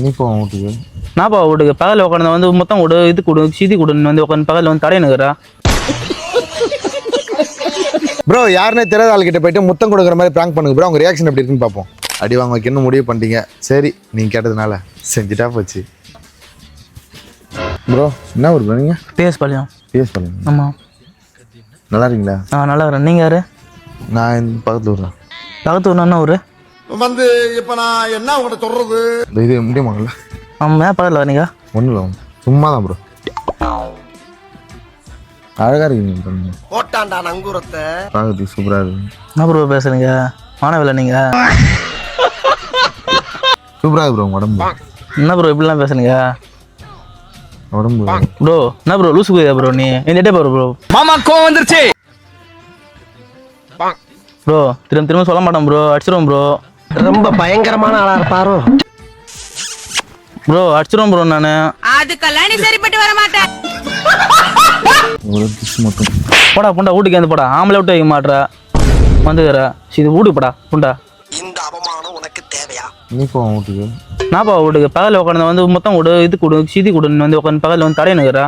நீ போ வீட்டுக்கு. நான் பா வீட்டுக்கு பகலில் உட்காந்து வந்து மொத்தம் கொடு இது கொடு சீதி கொடுன்னு வந்து உட்காந்து பகலில் வந்து தடையணுக்கிறா. ப்ரோ யாருன்னே தெரியாத ஆள்கிட்ட போயிட்டு முத்தம் கொடுக்குற மாதிரி ப்ராங்க் பண்ணுங்க ப்ரோ. அவங்க ரியாக்ஷன் எப்படி இருக்குன்னு பார்ப்போம். அடி வாங்க வைக்க இன்னும் முடிவு பண்ணிட்டீங்க. சரி நீங்கள் கேட்டதுனால செஞ்சுட்டா போச்சு. ப்ரோ என்ன ஊர் ப்ரோ நீங்கள்? பேஸ் பாளையம். பேஸ் பண்ணுங்க. ஆமாம். நல்லா இருக்கீங்களா? நல்லா இருக்கிறேன். நீங்கள் யார்? நான் இந்த பக்கத்து ஊர் தான். பக்கத்து ஊர் என்ன ஊர்? வந்து இப்போ நான் என்ன உங்கள்கிட்ட சொல்றது? இது முடியுமாங்களா? ஆமாம் பக்கத்தில் வரீங்க? ஒன்றும் இல்லை சும்மா தான் ப்ரோ. அழகாக இருக்கீங்க. போட்டாண்டா நங்கூரத்தை பார்க்கறதுக்கு சூப்பராக இருக்கு. என்ன ப்ரோ பேசுகிறீங்க? மாணவில்லை நீங்கள்? சூப்பராக இருக்கு ப்ரோ உடம்பு. என்ன ப்ரோ இப்படிலாம் பேசுறீங்க? உடம்பு ப்ரோ என்ன ப்ரோ லூசு போய்யா ப்ரோ நீ? என்கிட்டே பாரு ப்ரோ. மாமா கோவம் வந்துருச்சு ப்ரோ திரும்ப திரும்ப சொல்ல மாட்டேன் ப்ரோ. அடிச்சிருவோம் ப்ரோ. ரொம்ப பயங்கரமான ஆளா இருப்பாரோ ப்ரோ அடிச்சிருவோம் ப்ரோ. நான் அதுக்கெல்லாம் நீ சரிப்பட்டு வர மாட்டேன். ஒரு கிஸ் மட்டும். போடா புண்டா வீட்டுக்கு வந்து போடா. ஆம்பளை விட்டு வைக்க மாட்டா வந்துக்கிற. இது வீட்டுக்கு போடா புண்டா. இந்த அவமானம் உனக்கு தேவையா? நீ போ வீட்டுக்கு. நான் பா வீட்டுக்கு பகலில் உட்காந்து வந்து மொத்தம் கொடு இது கொடு சீதி கொடுன்னு வந்து உட்காந்து பகலில் வந்து தடையணுக்கிறா.